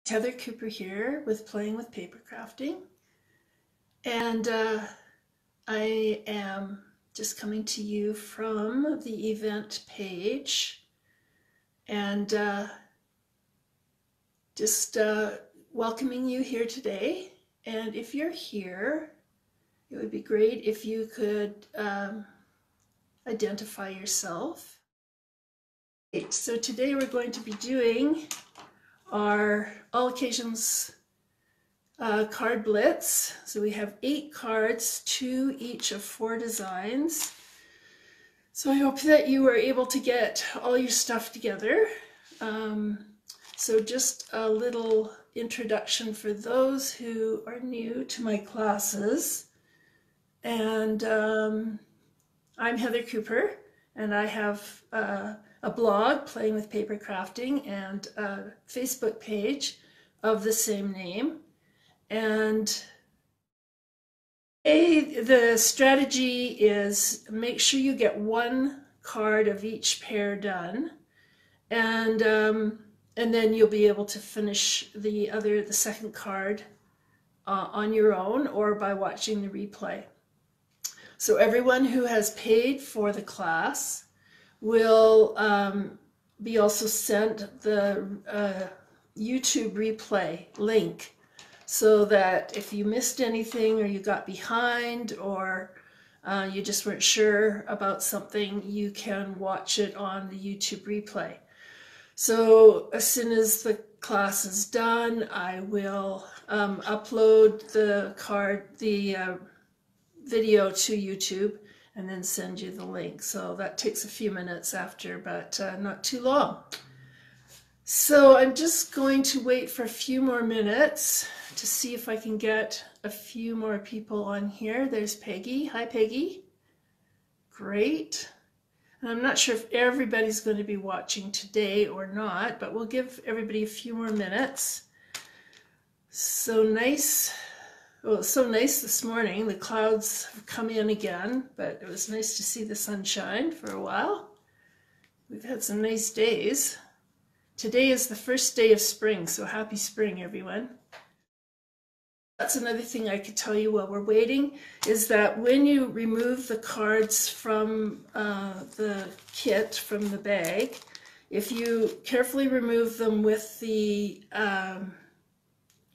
Heather Cooper here with Playing with Paper Crafting, and I am just coming to you from the event page and just welcoming you here today. And if you're here, it would be great if you could identify yourself. So today we're going to be doing our all occasions card Blitz. So we have 8 cards, 2 each of 4 designs. So I hope that you were able to get all your stuff together. So just a little introduction for those who are new to my classes. And I'm Heather Cooper, and I have a blog, Playing with Paper Crafting, and a Facebook page of the same name. And the strategy is make sure you get 1 card of each pair done, and then you'll be able to finish the second card on your own or by watching the replay. So everyone who has paid for the class will be also sent the YouTube replay link, so that if you missed anything or you got behind or you just weren't sure about something, you can watch it on the YouTube replay. So as soon as the class is done, I will upload the video to YouTube and then send you the link. So that takes a few minutes after, but not too long. So I'm just going to wait for a few more minutes to see if I can get a few more people on here. There's Peggy. Hi, Peggy. Great. And I'm not sure if everybody's going to be watching today or not, but we'll give everybody a few more minutes. So nice. Well, it was so nice this morning. The clouds have come in again, but it was nice to see the sunshine for a while. We've had some nice days. Today is the first day of spring, so happy spring, everyone. That's another thing I could tell you while we're waiting, is that when you remove the cards from the kit, from the bag, if you carefully remove them with the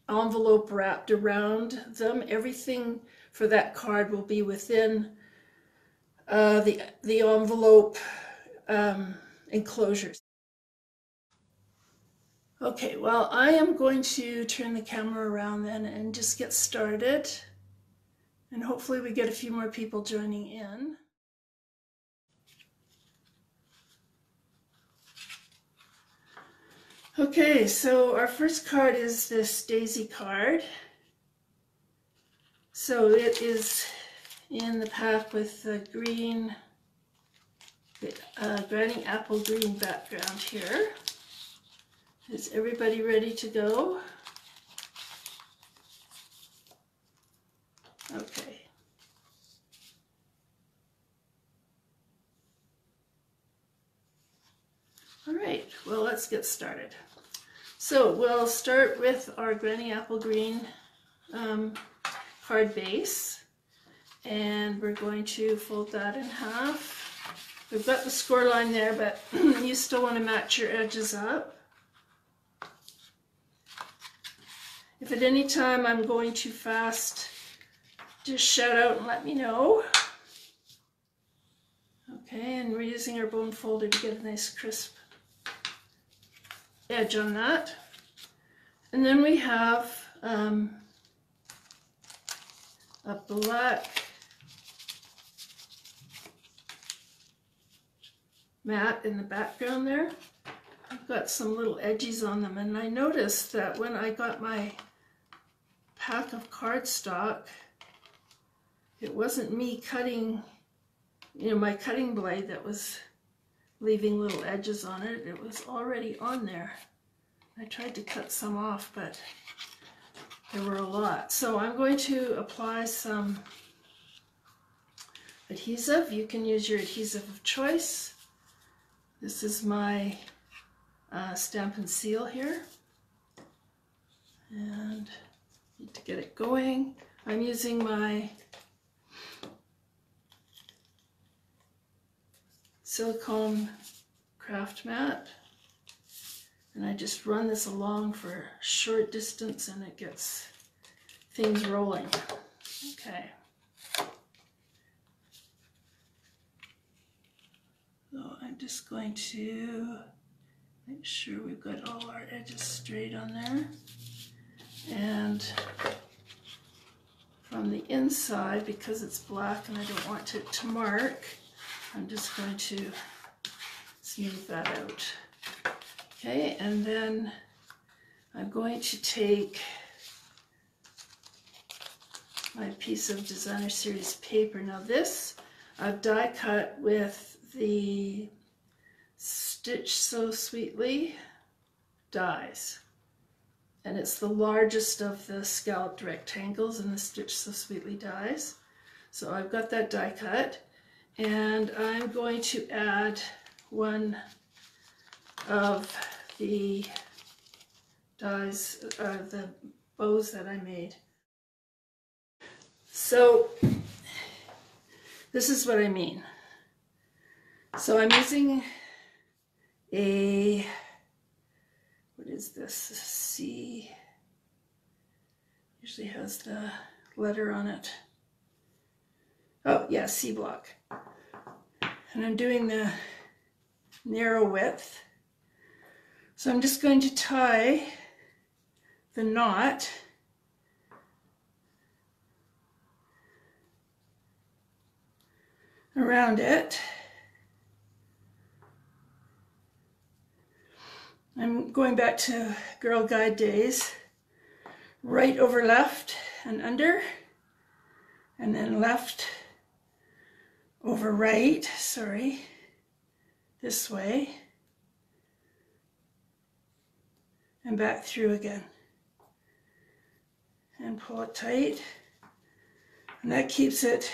envelope wrapped around them, everything for that card will be within the envelope enclosures. Okay, well, I am going to turn the camera around then and just get started, and hopefully we get a few more people joining in. Okay, so our first card is this Daisy card. So it is in the pack with the green, granny apple green background here. Is everybody ready to go? Okay. All right, well, let's get started. So we'll start with our granny apple green card base, and we're going to fold that in half. We've got the score line there, but you still want to match your edges up. If at any time I'm going too fast, just shout out and let me know. Okay, and we're using our bone folder to get a nice crisp edge on that. And then we have a black mat in the background there. I've got some little edges on them, and I noticed that when I got my pack of cardstock, it wasn't me cutting, my cutting blade that was leaving little edges on it. It was already on there. I tried to cut some off, but there were a lot. So I'm going to apply some adhesive. You can use your adhesive of choice. This is my Stamp and Seal here. and need to get it going. I'm using my silicone craft mat, and I just run this along for a short distance and it gets things rolling. Okay. So I'm just going to make sure we've got all our edges straight on there. And from the inside, because it's black and I don't want it to mark, I'm just going to smooth that out. Okay, and then I'm going to take my piece of Designer Series paper. Now this I've die cut with the Stitch So Sweetly dies. And it's the largest of the scalloped rectangles in the Stitch So Sweetly dies. So I've got that die cut, and I'm going to add one of the dies, the bows that I made. So this is what I mean. So I'm using a, what is this? C, usually has the letter on it. Oh yeah, C block. And I'm doing the narrow width. So I'm just going to tie the knot around it. I'm going back to Girl Guide days. Right over left and under, and then left over right, sorry, this way, and back through again. And pull it tight, and that keeps it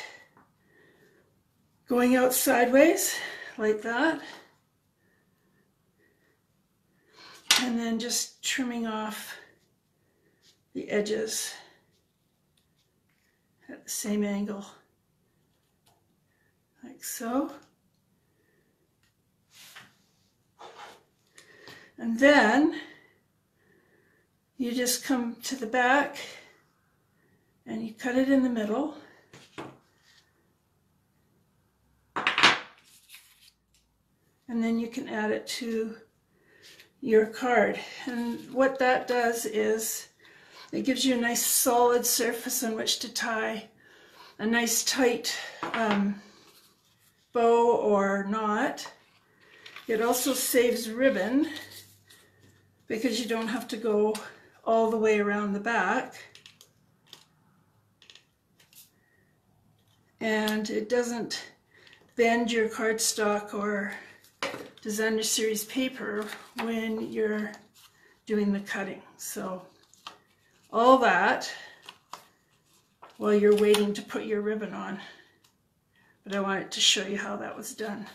going out sideways like that. And then just trimming off the edges at the same angle, like so. And then you just come to the back and you cut it in the middle. And then you can add it to your card. And what that does is it gives you a nice solid surface on which to tie a nice tight bow or knot. It also saves ribbon because you don't have to go all the way around the back. And it doesn't bend your cardstock or Designer Series paper when you're doing the cutting. So all that while you're waiting to put your ribbon on. But I wanted to show you how that was done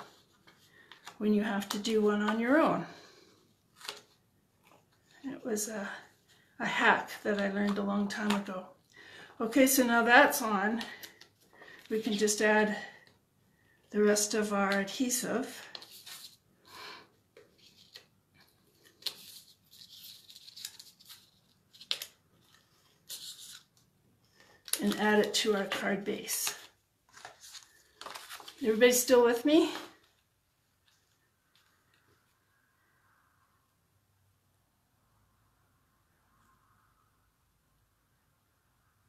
when you have to do one on your own. It was a hack that I learned a long time ago. Okay, so now that's on. We can just add the rest of our adhesive. And add it to our card base. Everybody still with me?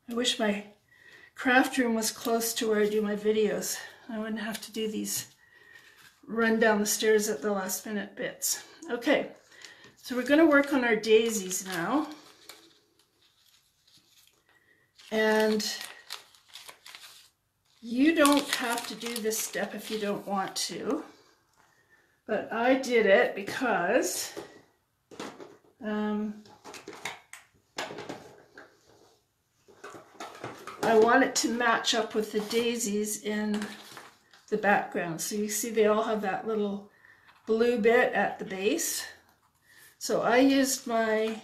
I wish my craft room was close to where I do my videos. I wouldn't have to do these run down the stairs at the last minute bits. Okay, so we're going to work on our daisies now. And you don't have to do this step if you don't want to, but I did it because I want it to match up with the daisies in the background. So you see they all have that little blue bit at the base. So I used my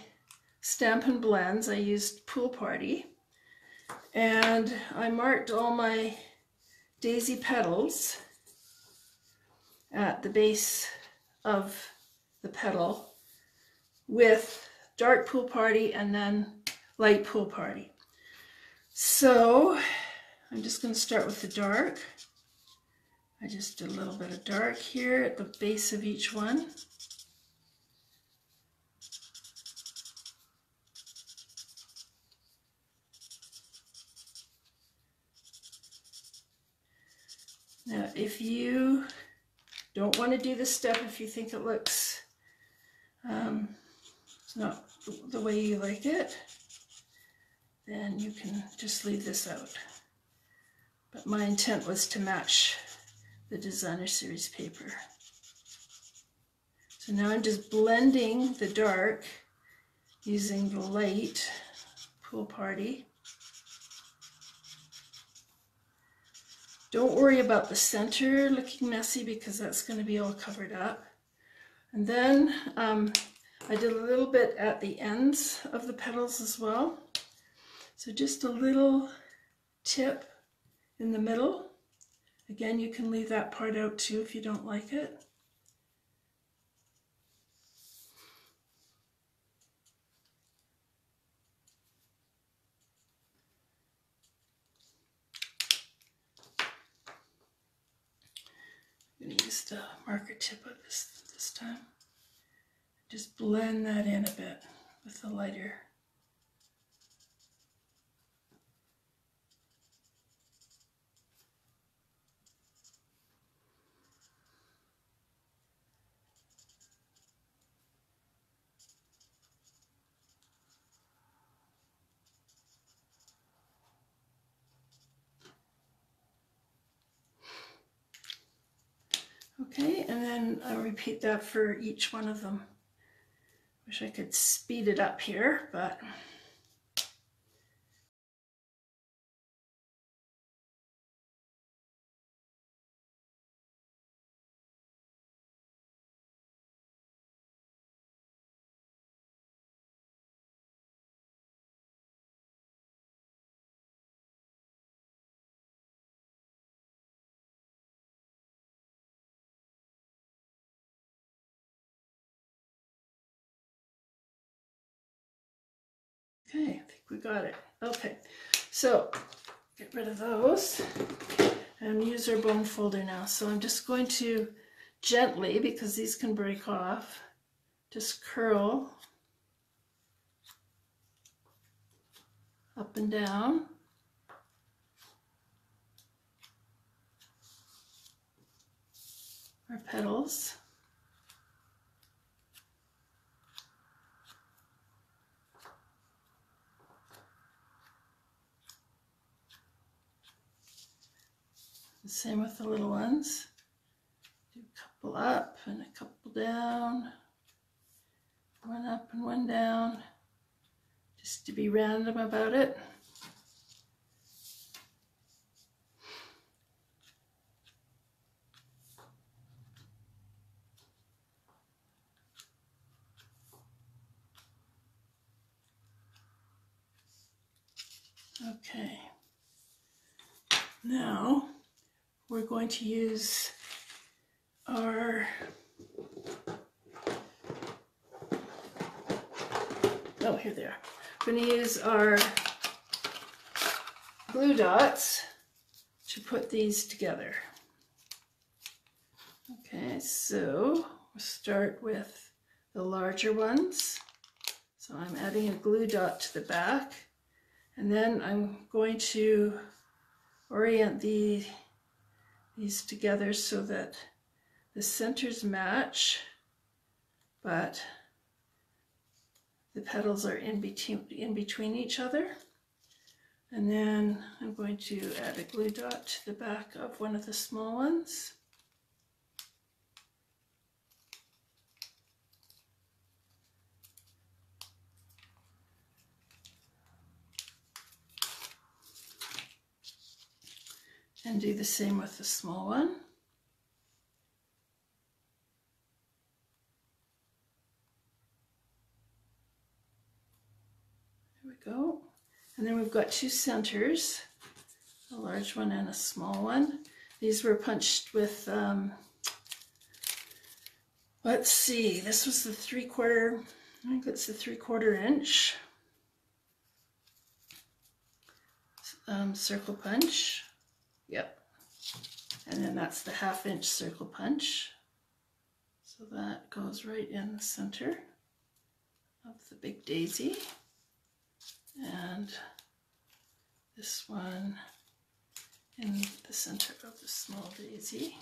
Stampin' Blends. I used Pool Party. And I marked all my daisy petals at the base of the petal with dark Pool Party and then light Pool Party. So I'm just going to start with the dark. I just did a little bit of dark here at the base of each one. Now, if you don't want to do this step, if you think it looks it's not the way you like it, then you can just leave this out. But my intent was to match the Designer Series paper. So now I'm just blending the dark using the light Pool Party. Don't worry about the center looking messy because that's going to be all covered up. And then I did a little bit at the ends of the petals as well. So just a little tip in the middle. Again, you can leave that part out too if you don't like it. I'm going to use the marker tip of this time. Just blend that in a bit with the lighter. Okay, and then I'll repeat that for each one of them. Wish I could speed it up here, but okay, I think we got it. Okay, so get rid of those and use our bone folder now. So I'm just going to gently, because these can break off, just curl up and down. Our petals. The same with the little ones. Do a couple up and a couple down. One up and one down. Just to be random about it. Okay. Now we're going to use our here they are. We're going to use our glue dots to put these together. Okay, so we'll start with the larger ones. So I'm adding a glue dot to the back, and then I'm going to orient these together so that the centers match, but the petals are in between each other. And then I'm going to add a glue dot to the back of one of the small ones. And do the same with the small one. go. And then we've got two centers, a large one and a small one. These were punched with, let's see, this was the 3/4, I think it's the 3/4 inch circle punch. Yep. And then that's the 1/2 inch circle punch. So that goes right in the center of the big daisy. And this one in the center of the small daisy.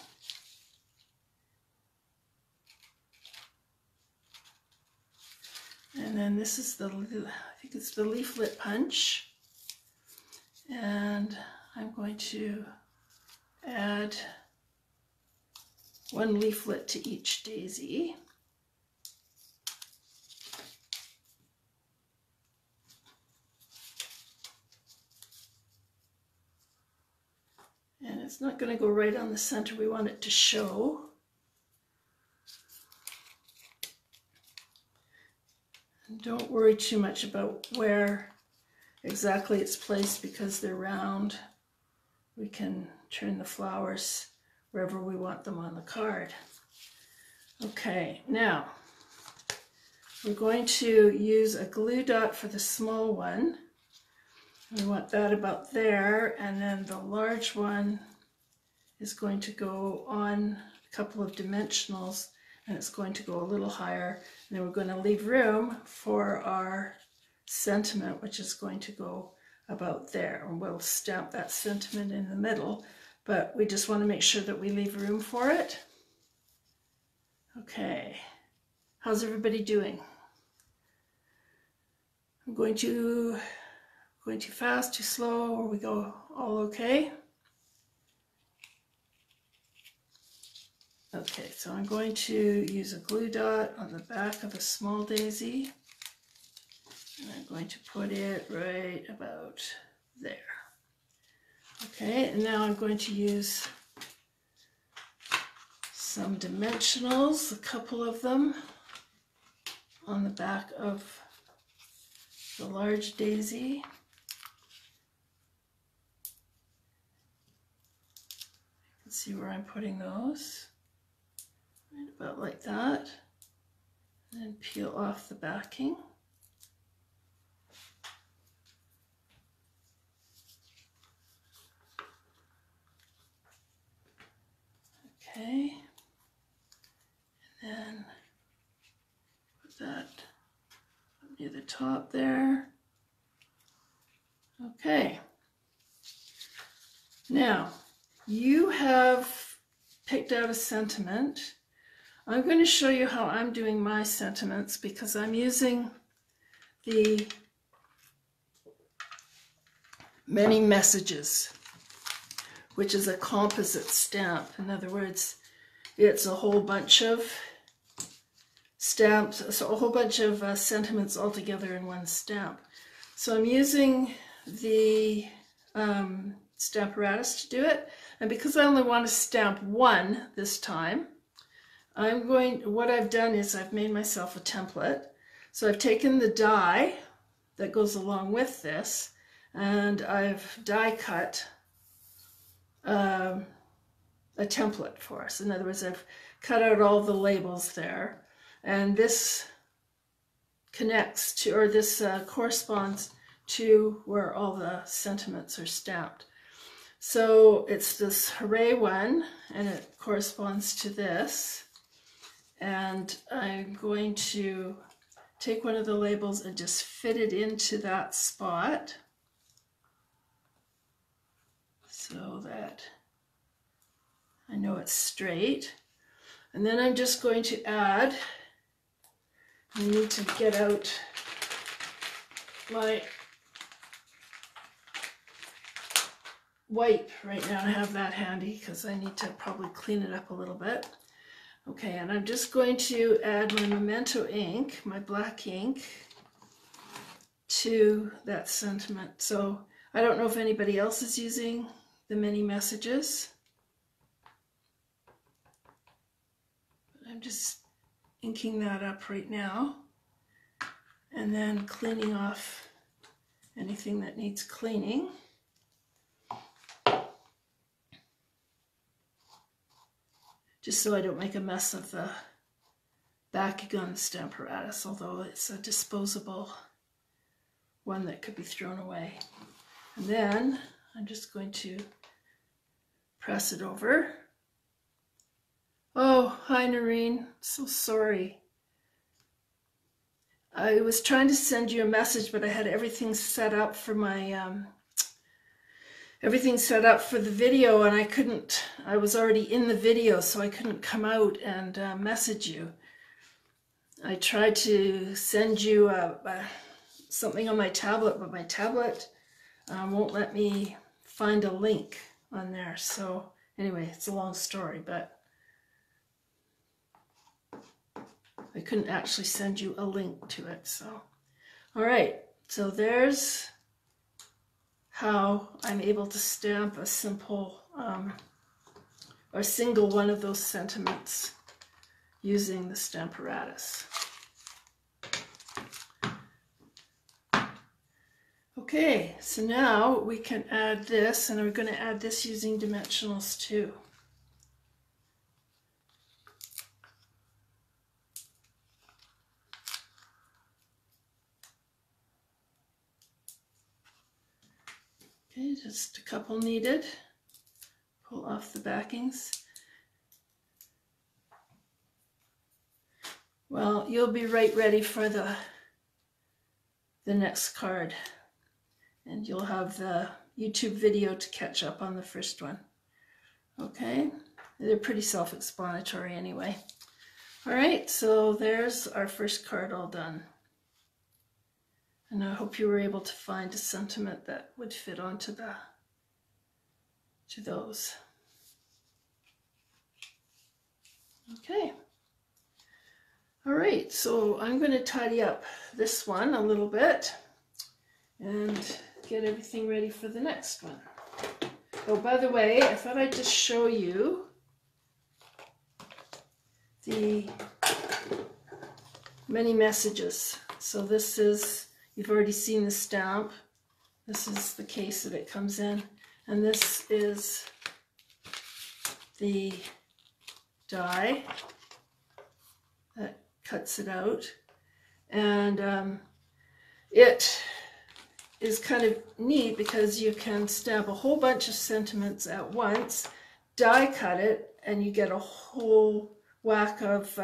And then this is the, I think it's the leaflet punch. And I'm going to add one leaflet to each daisy. And it's not going to go right on the center, we want it to show. And don't worry too much about where exactly it's placed because they're round. We can turn the flowers wherever we want them on the card. Okay, now we're going to use a glue dot for the small one. We want that about there, and then the large one is going to go on a couple of dimensionals, and it's going to go a little higher. And then we're going to leave room for our sentiment, which is going to go about there. And we'll stamp that sentiment in the middle, but we just want to make sure that we leave room for it. Okay, how's everybody doing? I'm going too fast, too slow, or we go all okay? Okay, so I'm going to use a glue dot on the back of a small daisy, and I'm going to put it right about there. Okay, and now I'm going to use some dimensionals, a couple of them, on the back of the large daisy. You can see where I'm putting those. Right about like that. And then peel off the backing. Okay. And then put that up near the top there. Okay. Now, you have picked out a sentiment. I'm going to show you how I'm doing my sentiments because I'm using the Many Messages, which is a composite stamp. In other words, it's a whole bunch of stamps, so a whole bunch of sentiments all together in one stamp. So I'm using the Stamparatus to do it, and because I only want to stamp one this time, what I've done is I've made myself a template. So I've taken the die that goes along with this, and I've die cut a template for us. In other words, I've cut out all the labels there, and this connects to, or this corresponds to where all the sentiments are stamped. So it's this hooray one, and it corresponds to this. And I'm going to take one of the labels and just fit it into that spot so that I know it's straight. And then I'm just going to add, I need to get out my wipe right now. I have that handy because I need to probably clean it up a little bit. Okay, and I'm just going to add my Memento ink, my black ink, to that sentiment. So I don't know if anybody else is using the Many Messages. But I'm just inking that up right now and then cleaning off anything that needs cleaning. Just so I don't make a mess of the backing on the Stamparatus, although it's a disposable one that could be thrown away. And then I'm just going to press it over. Oh, hi Noreen, so sorry. I was trying to send you a message, but I had everything set up for my everything set up for the video, and I was already in the video, so I couldn't come out and message you. I tried to send you something on my tablet, but my tablet won't let me find a link on there. So anyway, it's a long story, but I couldn't actually send you a link to it. So, all right, so there's how I'm able to stamp a simple or single one of those sentiments using the Stamparatus. Okay, so now we can add this, and we're going to add this using dimensionals too. Okay, just a couple needed. Pull off the backings. Well, you'll be right ready for the next card, and you'll have the YouTube video to catch up on the first one. Okay, they're pretty self-explanatory anyway. All right, so there's our first card all done. And I hope you were able to find a sentiment that would fit onto those. Okay. All right, so I'm going to tidy up this one a little bit and get everything ready for the next one. Oh, by the way, I thought I'd just show you the many messages. So this is, you've already seen the stamp. This is the case that it comes in. And this is the die that cuts it out. And it is kind of neat because you can stamp a whole bunch of sentiments at once, die cut it, and you get a whole whack of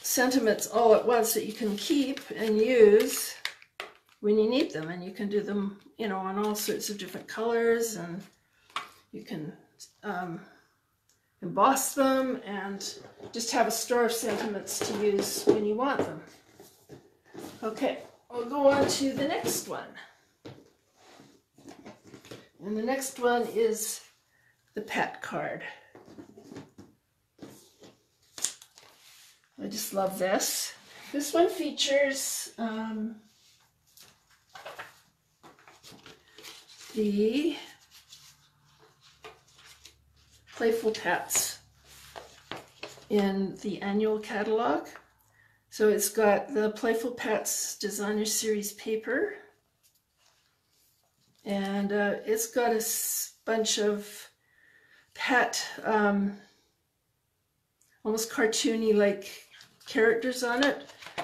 sentiments all at once that you can keep and use when you need them. And you can do them, you know, on all sorts of different colors, and you can emboss them and just have a store of sentiments to use when you want them. Okay, we'll go on to the next one. And the next one is the pet card. I just love this. This one features the Playful Pets in the annual catalog. So it's got the Playful Pets Designer Series paper, and it's got a bunch of pet, almost cartoony like characters on it,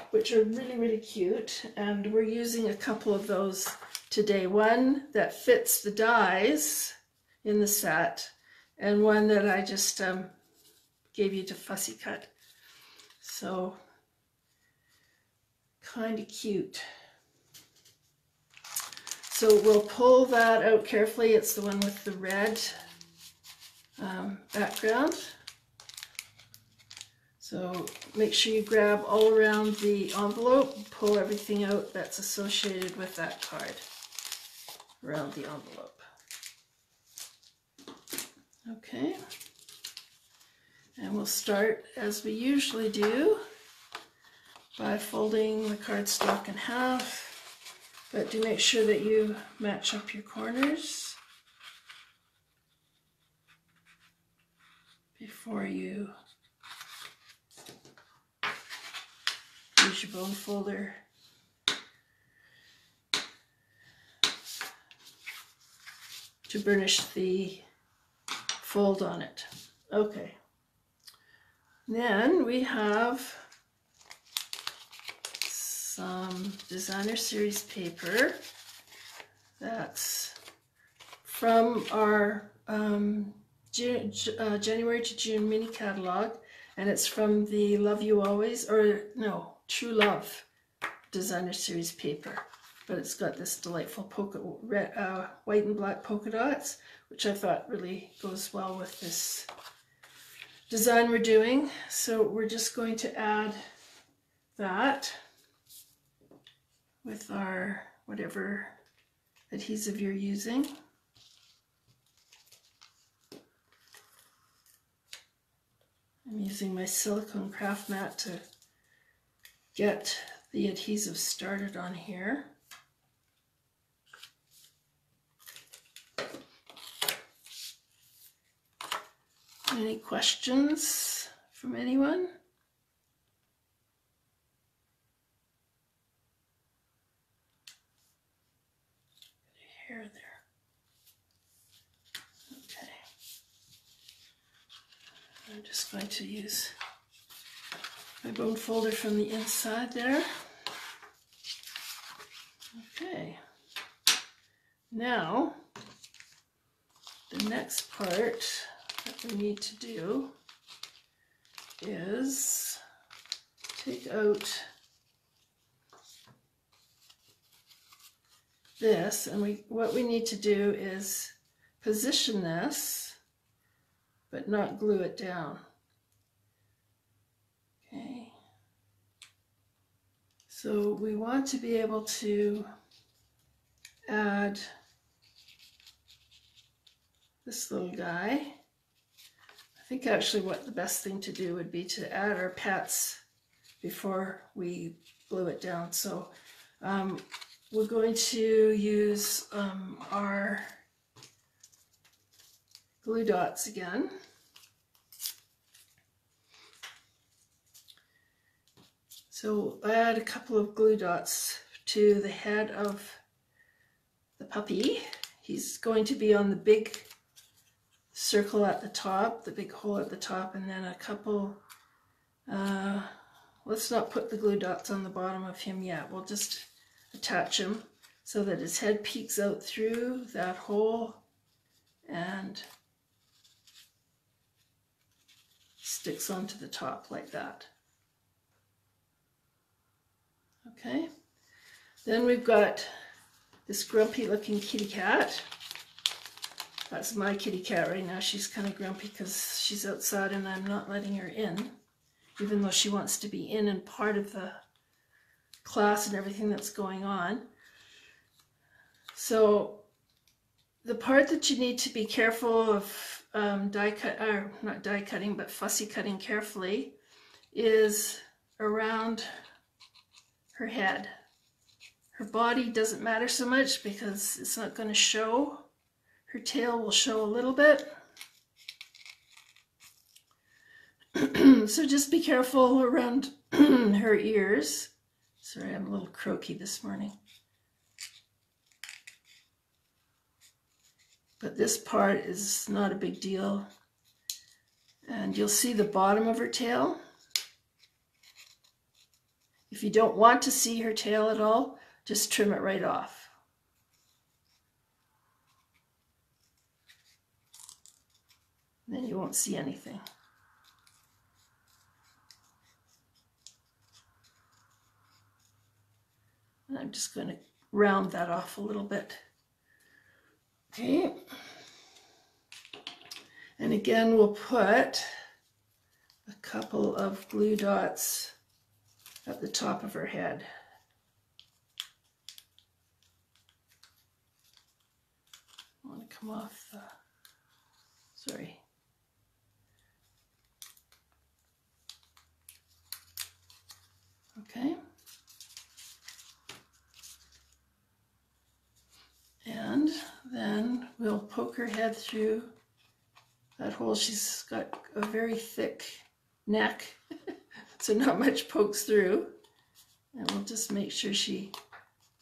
which are really, really cute. And we're using a couple of those today. One that fits the dies in the set, and one that I just gave you to fussy cut. So kind of cute. So we'll pull that out carefully. It's the one with the red background. So make sure you grab all around the envelope and pull everything out that's associated with that card around the envelope. Okay. And we'll start as we usually do by folding the cardstock in half, but do make sure that you match up your corners before you use your bone folder. to burnish the fold on it. Okay. Then we have some designer series paper that's from our January to June mini catalog, and it's from the Love You Always, or no, True Love designer series paper. But it's got this delightful white and black polka dots, which I thought really goes well with this design we're doing. So we're just going to add that with our whatever adhesive you're using. I'm using my silicone craft mat to get the adhesive started on here. Any questions from anyone? Hair there. Okay. I'm just going to use my bone folder from the inside there. Okay. Now, the next part that we need to do is take out this, and what we need to do is position this but not glue it down. Okay, so we want to be able to add this little guy. I think actually what the best thing to do would be to add our pets before we glue it down. So we're going to use our glue dots again. So add a couple of glue dots to the head of the puppy. He's going to be on the big circle at the top, the big hole at the top, and then a couple, let's not put the glue dots on the bottom of him yet. We'll just attach him so that his head peeks out through that hole and sticks onto the top like that. Okay, then we've got this grumpy looking kitty cat. That's my kitty cat right now. She's kind of grumpy because she's outside and I'm not letting her in, even though she wants to be in and part of the class and everything that's going on. So the part that you need to be careful of not die cutting, but fussy cutting carefully is around her head. Her body doesn't matter so much because it's not going to show. Her tail will show a little bit. So just be careful around her ears. Sorry, I'm a little croaky this morning. But this part is not a big deal. And you'll see the bottom of her tail. If you don't want to see her tail at all, just trim it right off. Then you won't see anything. And I'm just going to round that off a little bit. Okay. And again, we'll put a couple of glue dots at the top of her head. I want to come off the, sorry. Okay. And then we'll poke her head through that hole. She's got a very thick neck, so not much pokes through. And we'll just make sure she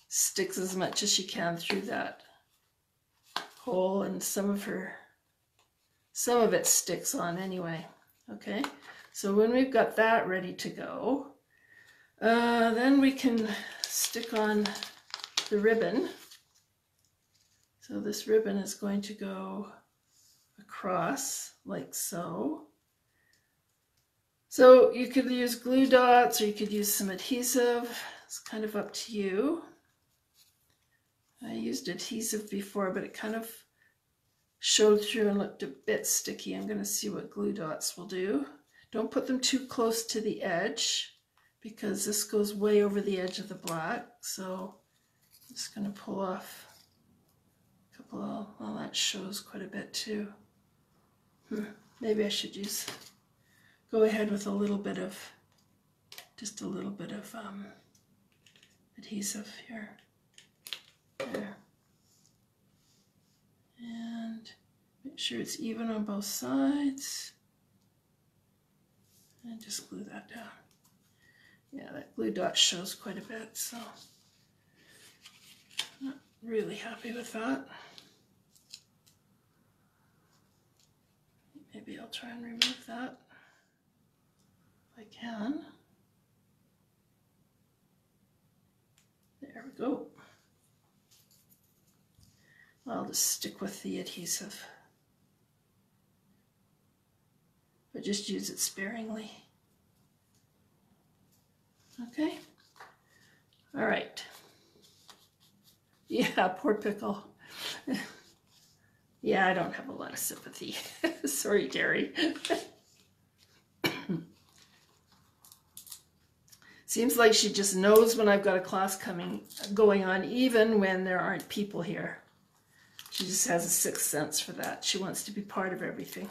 sticks as much as she can through that hole, and some of it sticks on anyway. Okay, so when we've got that ready to go, then we can stick on the ribbon. So this ribbon is going to go across like so. So you could use glue dots, or you could use some adhesive. It's kind of up to you. I used adhesive before, but it kind of showed through and looked a bit sticky. I'm going to see what glue dots will do. Don't put them too close to the edge, because this goes way over the edge of the black. So I'm just going to pull off a couple of, well, that shows quite a bit too. Maybe I should go ahead with a little bit of, just a little bit of adhesive here. There. And make sure it's even on both sides. And just glue that down. Yeah, that glue dot shows quite a bit, so I'm not really happy with that. Maybe I'll try and remove that if I can. There we go. I'll just stick with the adhesive, but just use it sparingly. Okay. All right. Yeah, poor pickle. Yeah, I don't have a lot of sympathy. Sorry, Terry. Seems like she just knows when I've got a class going on, even when there aren't people here. She just has a sixth sense for that. She wants to be part of everything.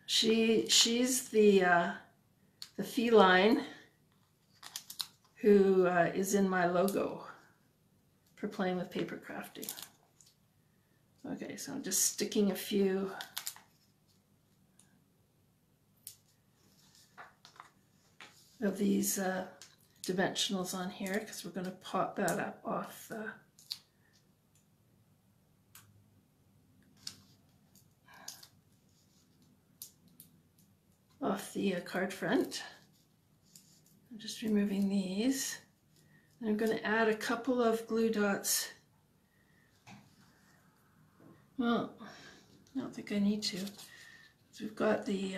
She's the feline who is in my logo for playing with paper crafting. Okay, so I'm just sticking a few of these dimensionals on here, because we're going to pop that up off the card front. I'm just removing these, and I'm going to add a couple of glue dots. Well, I don't think I need to. So we've got the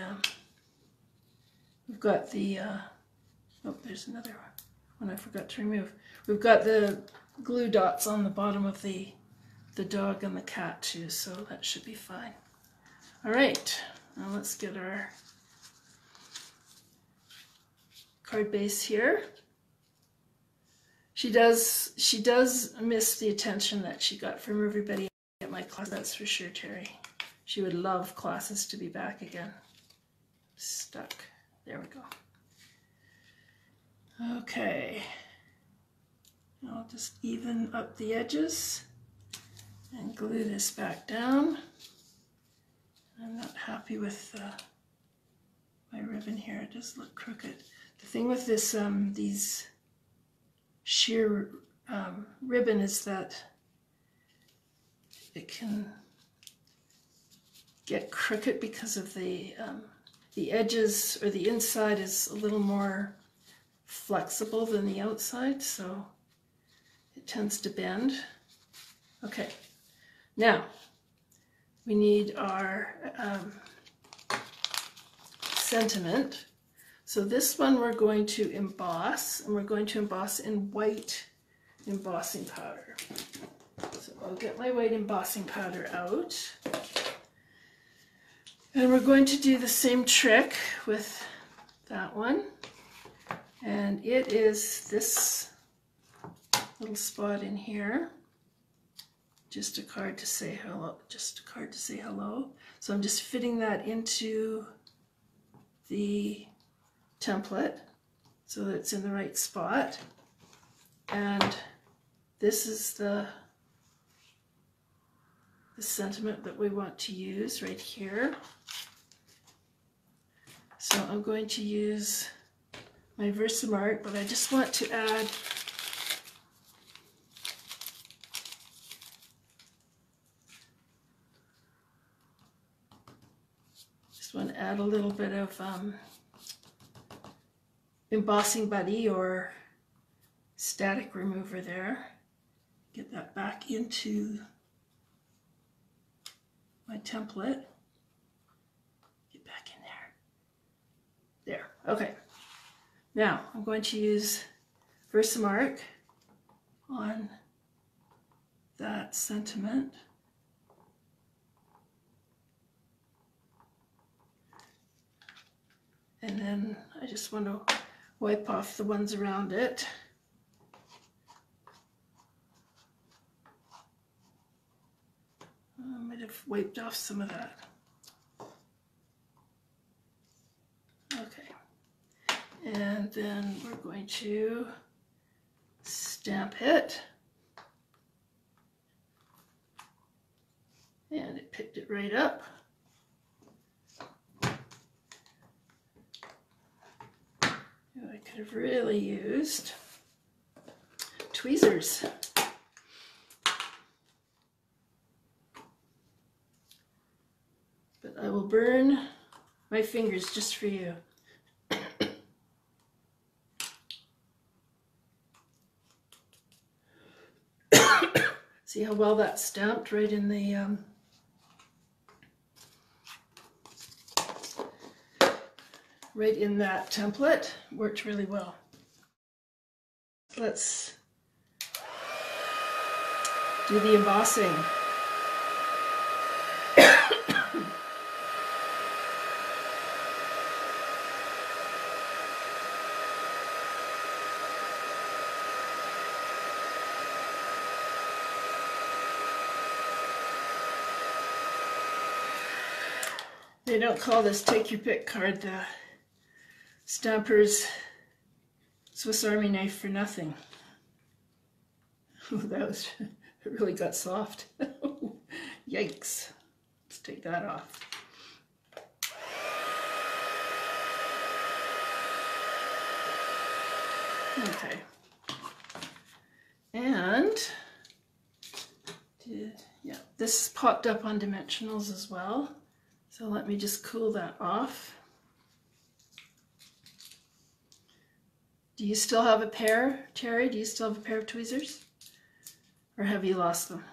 oh, there's another one I forgot to remove. We've got the glue dots on the bottom of the dog and the cat too, so that should be fine. All right, now let's get our card base here. She does miss the attention that she got from everybody at my class, that's for sure, Terry. She would love classes to be back again. Stuck. There we go. Okay. I'll just even up the edges and glue this back down. I'm not happy with my ribbon here. It does look crooked. The thing with this these sheer ribbon is that it can get crooked because of the edges, or the inside is a little more flexible than the outside, so it tends to bend. Okay, now we need our sentiment. So this one we're going to emboss, and we're going to emboss in white embossing powder. So I'll get my white embossing powder out. And we're going to do the same trick with that one. And it is this little spot in here. Just a card to say hello. Just a card to say hello. So I'm just fitting that into the template so that it's in the right spot. And this is the sentiment that we want to use right here. So I'm going to use my Versamark, but I just want to add Just want to add a little bit of embossing buddy or static remover there. Get that back into my template. Get back in there. There, okay. Now I'm going to use Versamark on that sentiment. And then I just want to wipe off the ones around it. I might have wiped off some of that. Okay. And then we're going to stamp it. And it picked it right up. I could have really used tweezers. But I will burn my fingers just for you. See how well that's stamped right in the right in that template. Worked really well. Let's do the embossing. They don't call this take your pick card the Stamper's Swiss Army knife for nothing. Oh, that was, it really got soft. Yikes. Let's take that off. Okay. And, yeah, this popped up on dimensionals as well. So let me just cool that off. Do you still have a pair, Terry? Do you still have a pair of tweezers? Or have you lost them?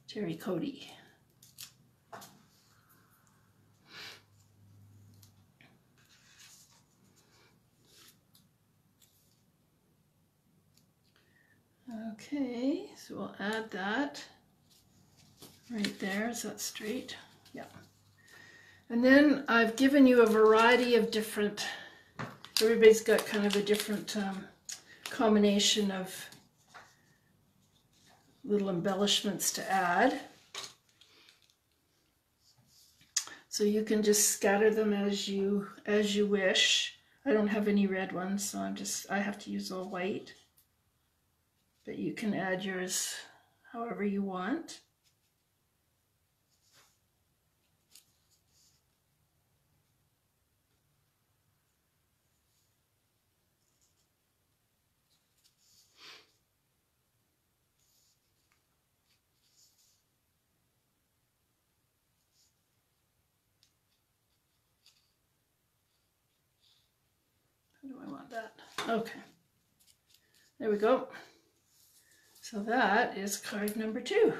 Terry Cody. Okay, so we'll add that right there. Is that straight? Yeah. And then I've given you a variety of different, everybody's got kind of a different combination of little embellishments to add. So you can just scatter them as you wish. I don't have any red ones, so I have to use all white. But you can add yours however you want. How do I want that? Okay. There we go. So that is card number 2.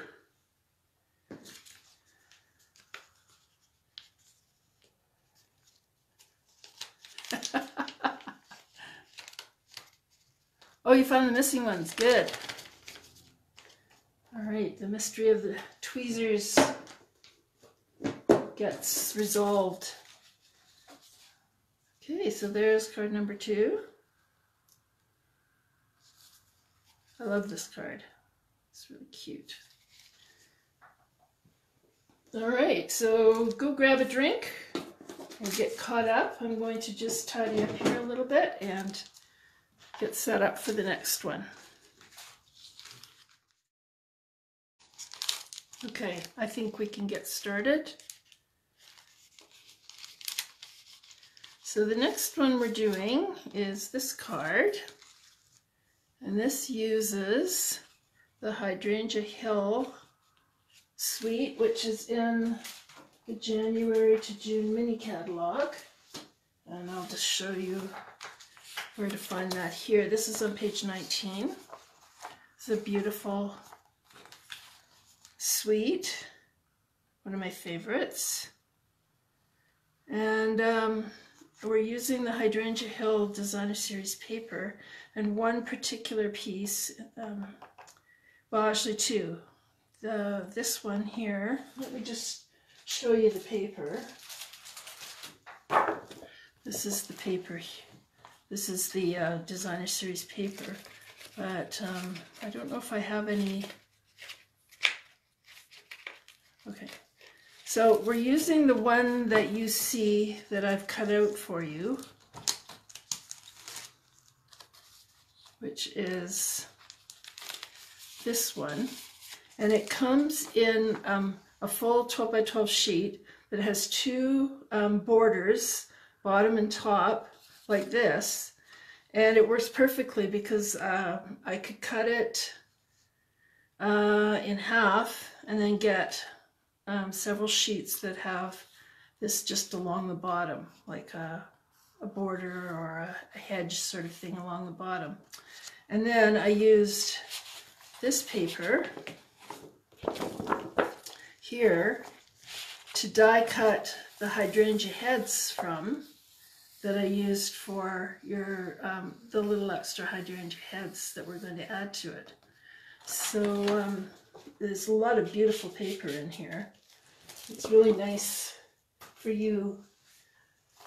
Oh, you found the missing ones. Good. All right, the mystery of the tweezers gets resolved. Okay, so there's card number 2. I love this card. It's really cute. All right, so go grab a drink and get caught up. I'm going to just tidy up here a little bit and get set up for the next one. Okay, I think we can get started. So the next one we're doing is this card. And this uses the Hydrangea Hill suite, which is in the January to June mini catalog. And I'll just show you where to find that here. This is on page 19. It's a beautiful suite, one of my favorites. And we're using the Hydrangea Hill Designer Series paper, and one particular piece, well actually two. This one here, let me just show you the paper. This is the paper. This is the Designer Series paper, but I don't know if I have any. Okay, so we're using the one that you see that I've cut out for you, which is this one, and it comes in a full 12 by 12 sheet that has two borders, bottom and top, like this, and it works perfectly because I could cut it in half and then get several sheets that have this just along the bottom, like a border or a hedge sort of thing along the bottom. And then I used this paper here to die cut the hydrangea heads from, that I used for your the little extra hydrangea heads that we're going to add to it. So there's a lot of beautiful paper in here. It's really nice for you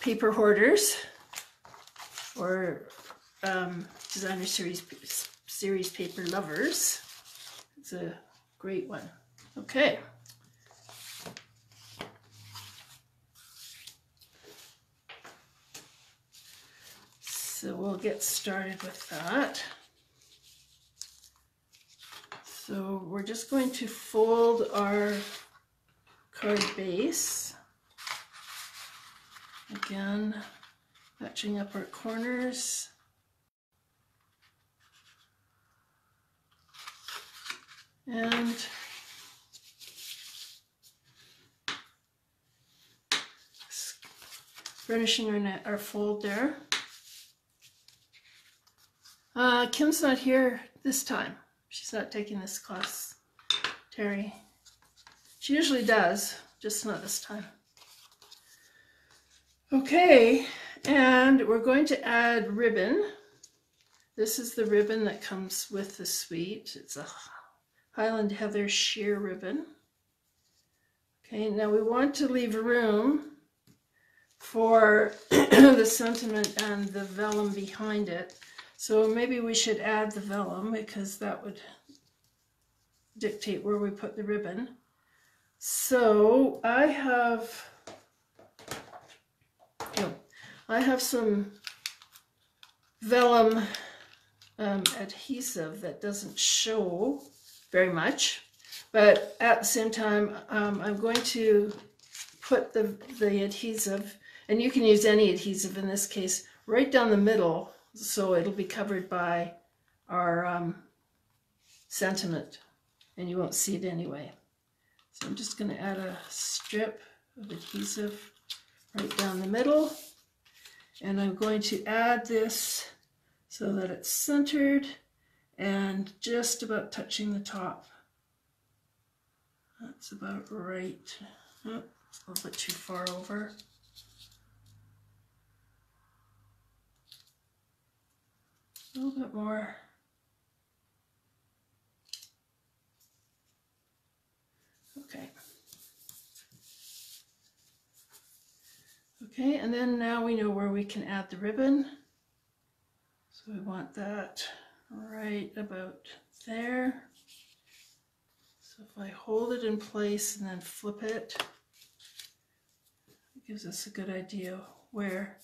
paper hoarders or Designer Series paper lovers. It's a great one. Okay. So we'll get started with that. So we're just going to fold our card base. Again, matching up our corners. And finishing our fold there. Kim's not here this time. She's not taking this class, Terry. She usually does, just not this time. Okay, and we're going to add ribbon. This is the ribbon that comes with the suite. It's a Highland Heather sheer ribbon. Okay, now we want to leave room for the sentiment and the vellum behind it. So maybe we should add the vellum because that would dictate where we put the ribbon. So I have some vellum adhesive that doesn't show very much, but at the same time I'm going to put the adhesive, and you can use any adhesive in this case, right down the middle, so it'll be covered by our sentiment and you won't see it anyway. So I'm just going to add a strip of adhesive right down the middle, and I'm going to add this so that it's centered and just about touching the top. That's about right. Oh, it's a little bit too far over. A little bit more. Okay. Okay, and then now we know where we can add the ribbon. So we want that right about there. So if I hold it in place and then flip it, it gives us a good idea where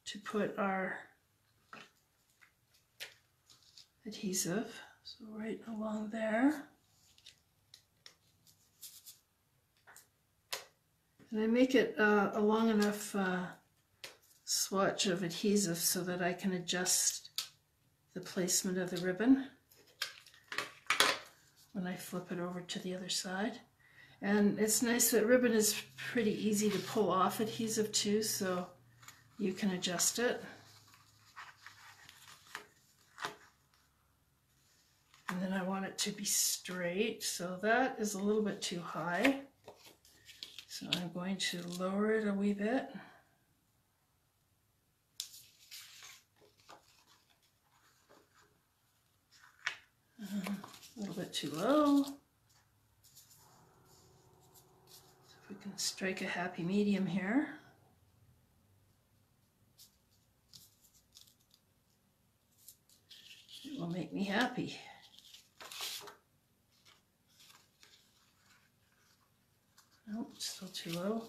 to put our adhesive. So right along there. And I make it a long enough swatch of adhesive so that I can adjust the placement of the ribbon when I flip it over to the other side. And it's nice that ribbon is pretty easy to pull off adhesive too, so you can adjust it. And then I want it to be straight, so that is a little bit too high. So I'm going to lower it a wee bit. A little bit too low. So if we can strike a happy medium here. It will make me happy. Nope, still too low.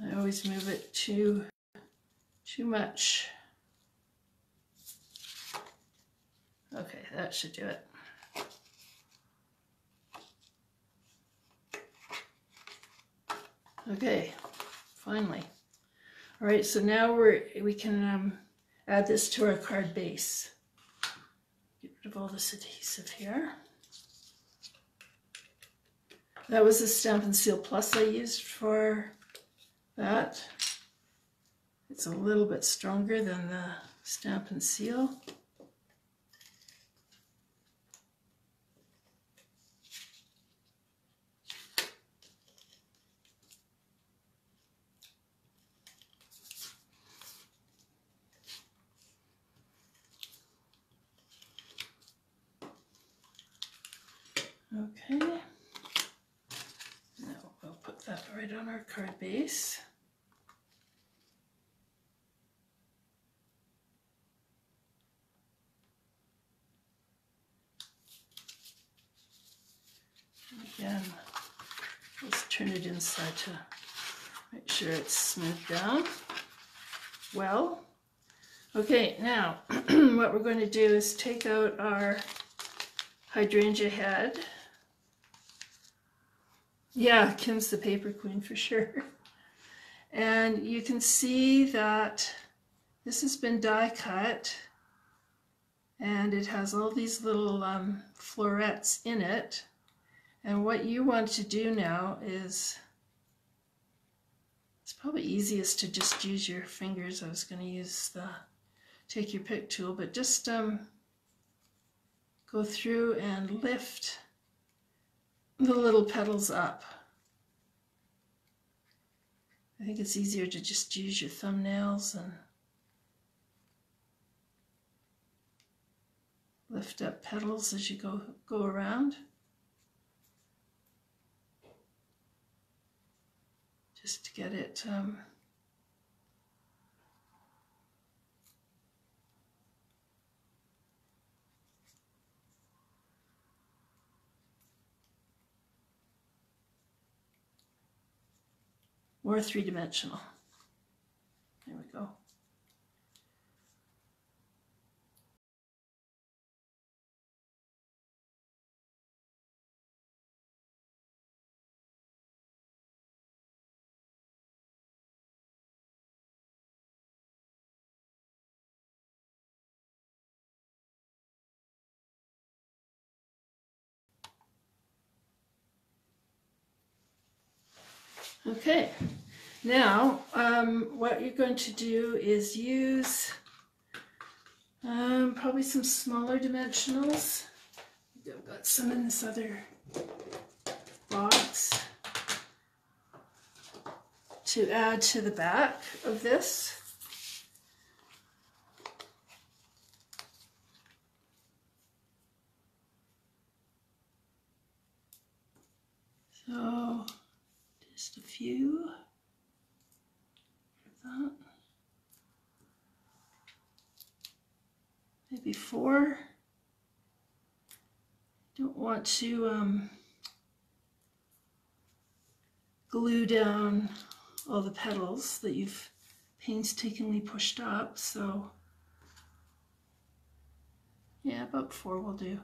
I always move it too much. Okay, that should do it. Okay, finally. All right, so now we can add this to our card base. Get rid of all this adhesive here. That was the Stampin' Seal Plus I used for that. It's a little bit stronger than the Stampin' Seal. Okay, now we'll put that right on our card base. And again, let's turn it inside to make sure it's smoothed down well. Okay, now what we're going to do is take out our hydrangea head. Yeah, Kim's the paper queen for sure. And you can see that this has been die cut and it has all these little florets in it. And what you want to do now is, it's probably easiest to just use your fingers. I was going to use the take your pick tool, but just go through and lift the little petals up. I think it's easier to just use your thumbnails and lift up petals as you go around. Just to get it more three-dimensional. There we go. Okay, now what you're going to do is use probably some smaller dimensionals. I've got some in this other box to add to the back of this. So just a few of that. Maybe 4. Don't want to glue down all the petals that you've painstakingly pushed up, so yeah, about 4 will do.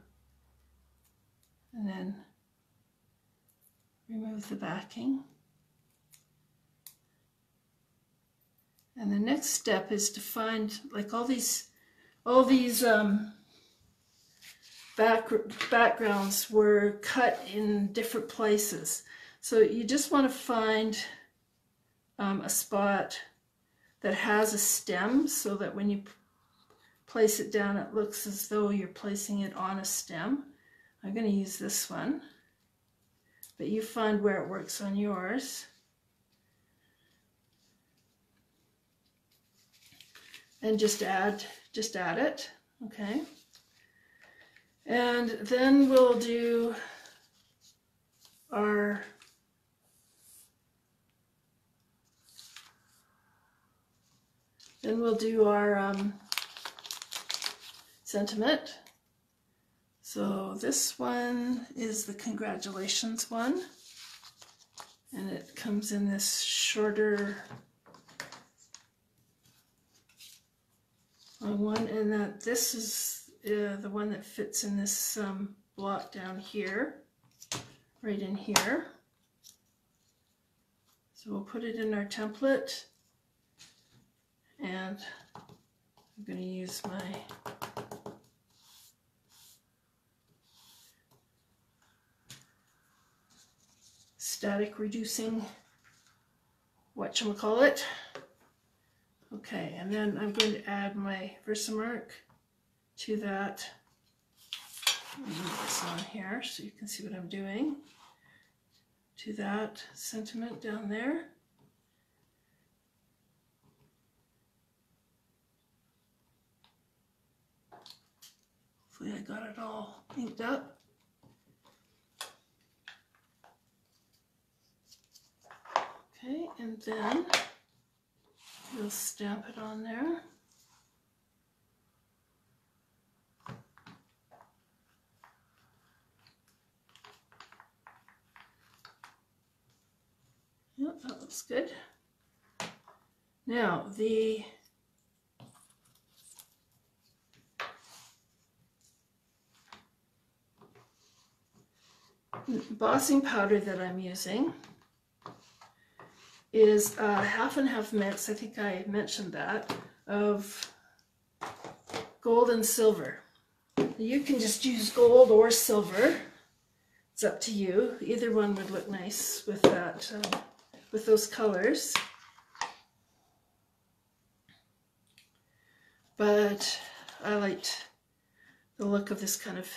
And then remove the backing. And the next step is to find like all these backgrounds were cut in different places. So you just want to find a spot that has a stem so that when you place it down, it looks as though you're placing it on a stem. I'm going to use this one, but you find where it works on yours. And just add it, okay? And then we'll do our sentiment. So this one is the congratulations one, and it comes in this shorter one, and that this is the one that fits in this block down here, right in here. So we'll put it in our template, and I'm going to use my static reducing whatchamacallit. Okay, and then I'm going to add my Versamark to that. Move this on here so you can see what I'm doing. To that sentiment down there. Hopefully I got it all inked up. Okay, and then we'll stamp it on there. Yep, that looks good. Now, the embossing powder that I'm using is a half and half mix, I think I mentioned that, of gold and silver. You can just use gold or silver. It's up to you. Either one would look nice with that, with those colors. But I liked the look of this kind of,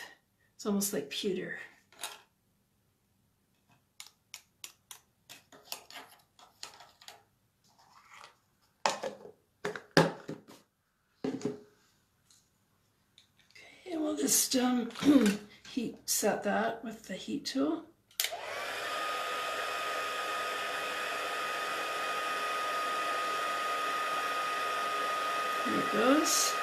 it's almost like pewter. We'll just heat set that with the heat tool. There it goes.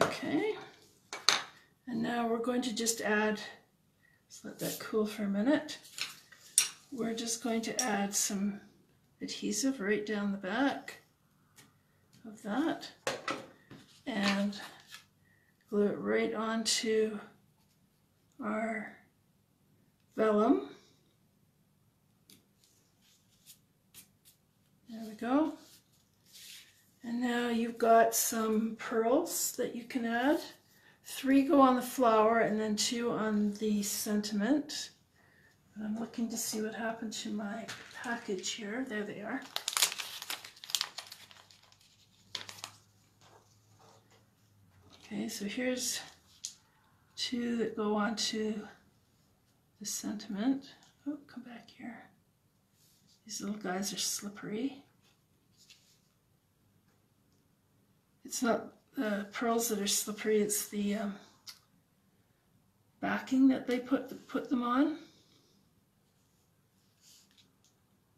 Okay, and now we're going to just add, let's let that cool for a minute. We're just going to add some adhesive right down the back of that and glue it right onto our vellum. There we go. And now you've got some pearls that you can add. 3 go on the flower and then 2 on the sentiment. And I'm looking to see what happened to my package here. There they are. Okay, so here's 2 that go onto the sentiment. Oh, come back here. These little guys are slippery. It's not the pearls that are slippery, it's the backing that they put them on.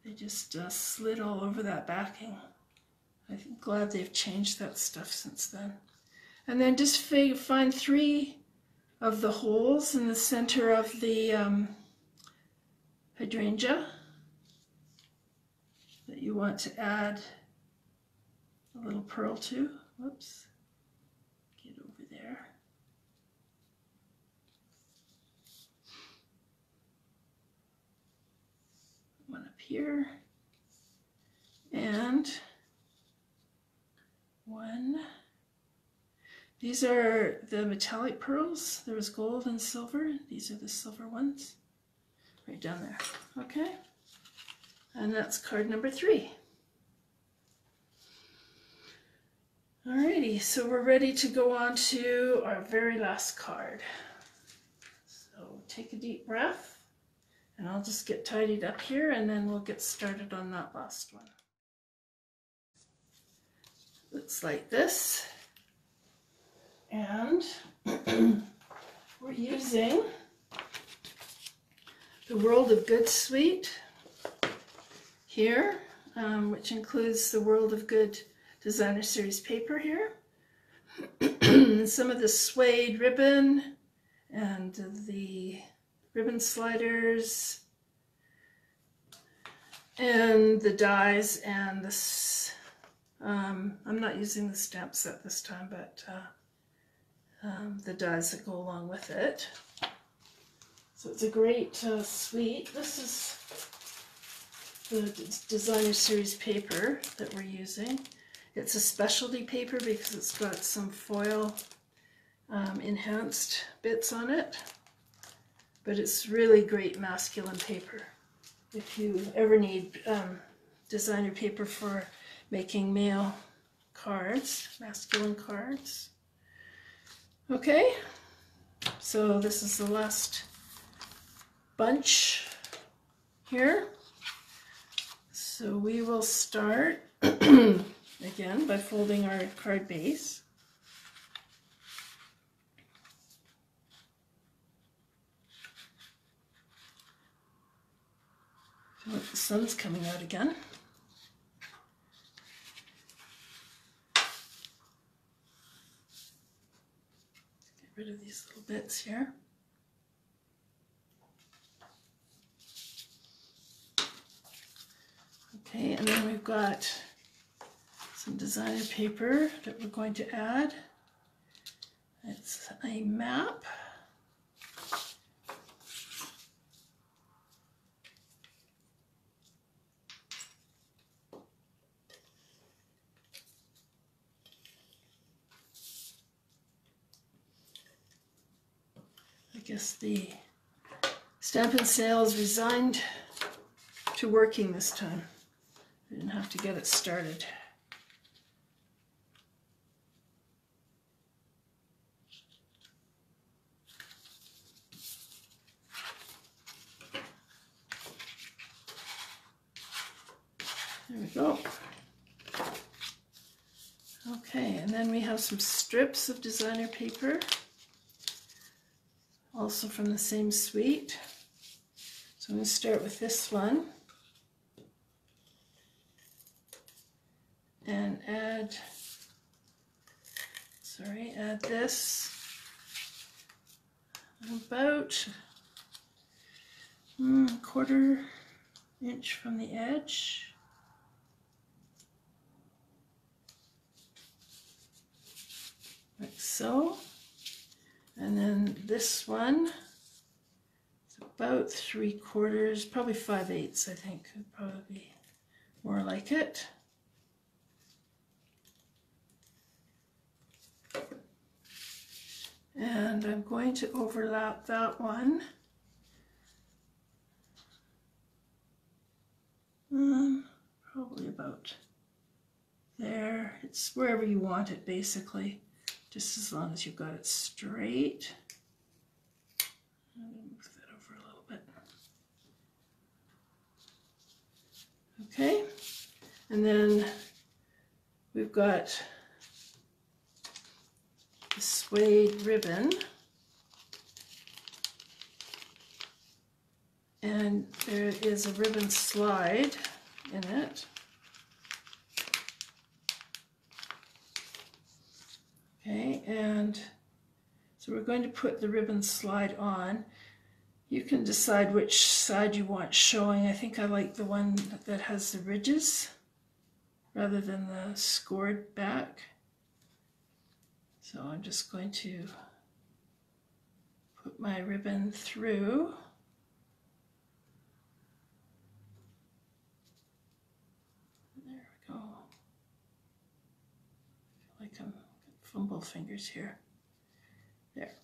They just slid all over that backing. I'm glad they've changed that stuff since then. And then just find 3 of the holes in the center of the hydrangea. that you want to add a little pearl to. Whoops, get over there. One up here, and one. These are the metallic pearls. There was gold and silver. These are the silver ones, right down there. Okay, and that's card number 3. Alrighty, so we're ready to go on to our very last card. So take a deep breath, and I'll just get tidied up here, and then we'll get started on that last one. Looks like this. And we're using the World of Good suite here, which includes the World of Good Designer Series paper here, some of the Suede Ribbon and the ribbon sliders and the dies and this. I'm not using the stamp set this time, but the dies that go along with it. So it's a great suite. This is the Designer Series paper that we're using. It's a specialty paper because it's got some foil enhanced bits on it, but it's really great masculine paper. If you ever need designer paper for making male cards, masculine cards. Okay, so this is the last bunch here. So we will start again by folding our card base. I feel like the sun's coming out again. Get rid of these little bits here. Okay, and then we've got some designer paper that we're going to add. It's a map. I guess the Stampin' Sales resigned to working this time. I didn't have to get it started. There we go. Okay, and then we have some strips of designer paper, also from the same suite. So I'm going to start with this one and add this about a quarter inch from the edge. Like so. And then this one is about 3/4, probably 5/8, I think, would probably be more like it. And I'm going to overlap that one. Probably about there. It's wherever you want it, basically, just as long as you've got it straight. I'm going to move that over a little bit. Okay, and then we've got the Suede Ribbon, and there is a ribbon slide in it. Okay, and so we're going to put the ribbon slide on. You can decide which side you want showing. I think I like the one that has the ridges rather than the scored back. So I'm just going to put my ribbon through. There we go. I feel like I'm fumble fingers here. There.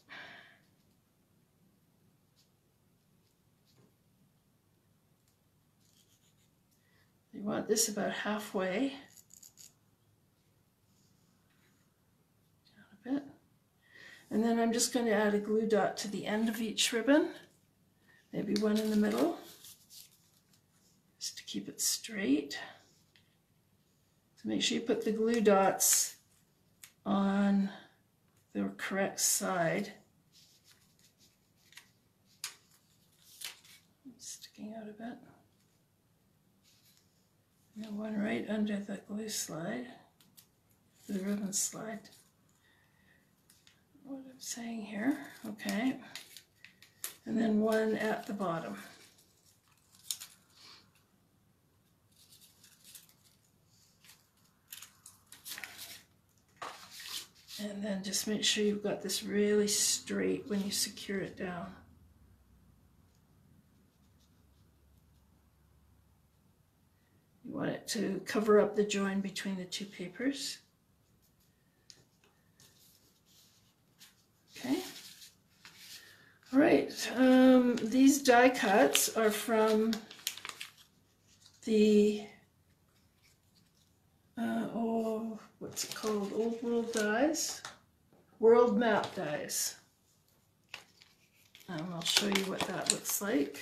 You want this about halfway. Down a bit. And then I'm just going to add a glue dot to the end of each ribbon. Maybe one in the middle. Just to keep it straight. So make sure you put the glue dots on the correct side. It's sticking out a bit. And then one right under the glue slide, the ribbon slide. What I'm saying here, okay. And then one at the bottom. And then just make sure you've got this really straight when you secure it down. You want it to cover up the join between the two papers. Okay. All right. These die cuts are from the what's it called? Old World Dies? World Map Dies. And I'll show you what that looks like.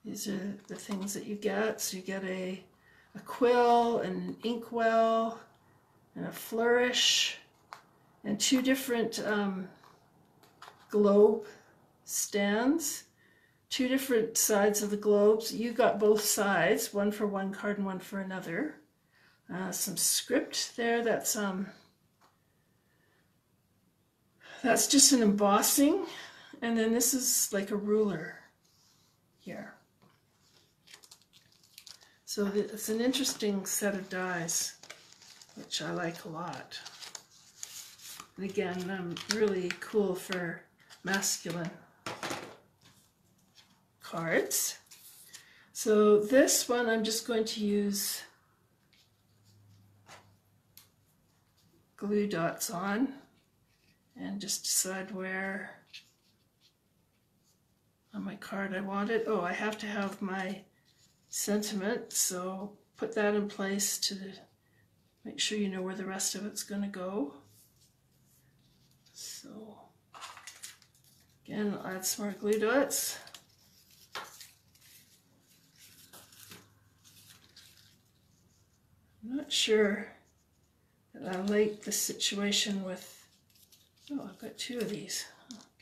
These are the things that you get. So you get a quill, an inkwell, and a flourish, and two different globe stands. Two different sides of the globes. You got both sides, one for one card and one for another. Some script there. That's just an embossing, and then this is like a ruler here. So it's an interesting set of dies, which I like a lot. And again, really cool for masculine cards. So this one I'm just going to use glue dots on and just decide where on my card I want it. Oh, I have to have my sentiment, so put that in place to make sure you know where the rest of it's going to go. So again, I'll add some more glue dots. I'm not sure that I like the situation with, oh, I've got two of these,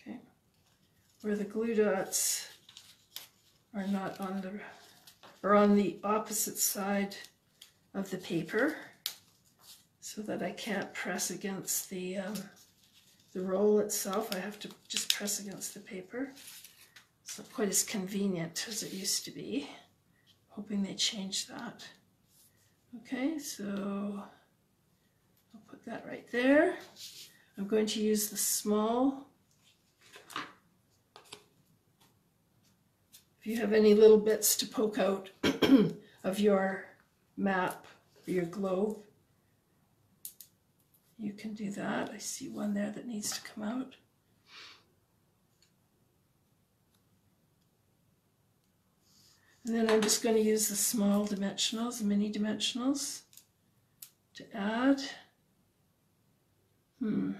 okay, where the glue dots are not on the, or on the opposite side of the paper, so that I can't press against the roll itself. I have to just press against the paper. It's not quite as convenient as it used to be. Hoping they change that. Okay, so I'll put that right there. I'm going to use the small. If you have any little bits to poke out of your map or your globe, you can do that. I see one there that needs to come out. And then I'm just going to use the small dimensionals, the mini dimensionals, to add. I don't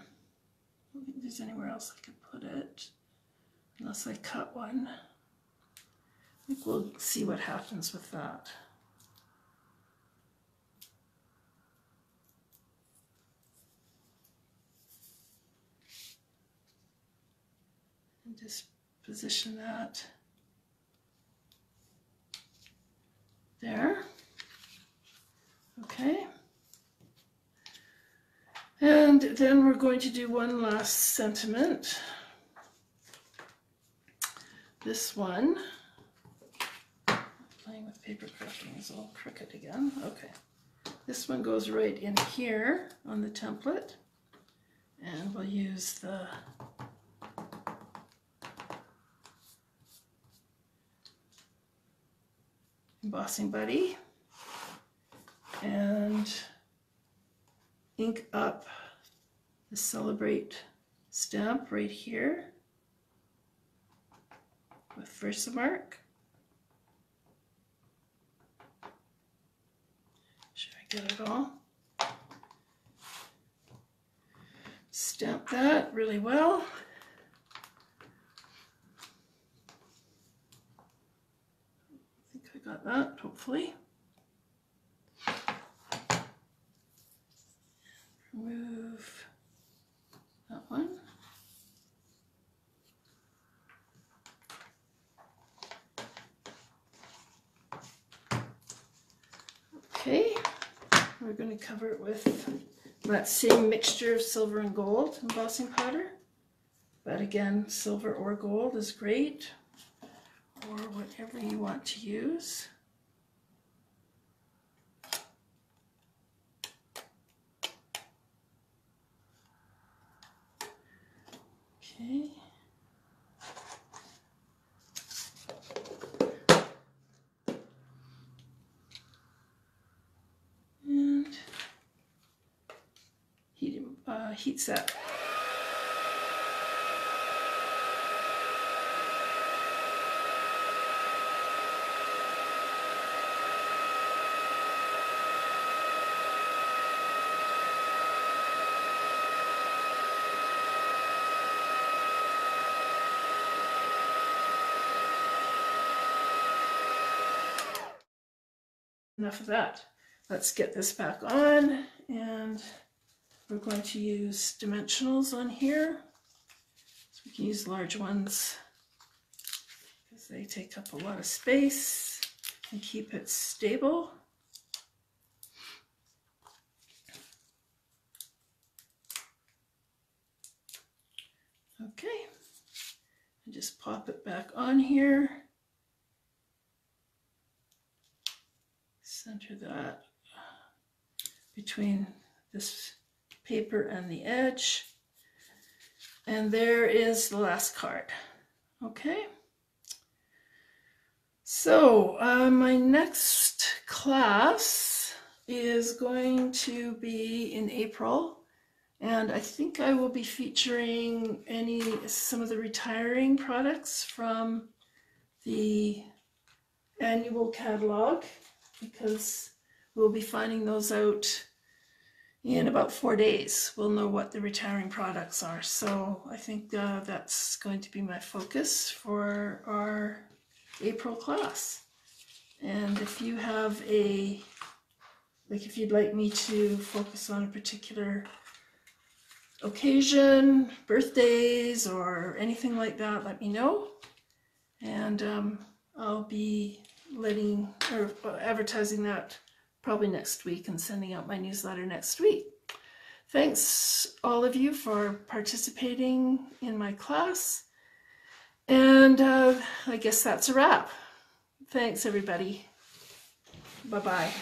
think there's anywhere else I could put it, unless I cut one. I think we'll see what happens with that. And just position that there. Okay. And then we're going to do one last sentiment. This one, playing with paper crafting is all crooked again. Okay, this one goes right in here on the template, and we'll use the embossing buddy and ink up the Celebrate stamp right here with Versamark. Should I get it all? Stamp that really well. I think I got that, hopefully. Remove that one. Okay, we're going to cover it with that same mixture of silver and gold embossing powder. But again, silver or gold is great, or whatever you want to use. Okay. And heat set. Enough of that. Let's get this back on, and we're going to use dimensionals on here. So we can use large ones because they take up a lot of space and keep it stable. Okay, and just pop it back on here. Center that between this paper and the edge. And there is the last card. Okay. So my next class is going to be in April, and I think I will be featuring some of the retiring products from the annual catalog, because we'll be finding those out in about 4 days. We'll know what the retiring products are. So I think that's going to be my focus for our April class. And if you have if you'd like me to focus on a particular occasion, birthdays, or anything like that, let me know. And I'll be advertising that probably next week and sending out my newsletter next week. Thanks all of you for participating in my class, and I guess that's a wrap. Thanks everybody. Bye-bye.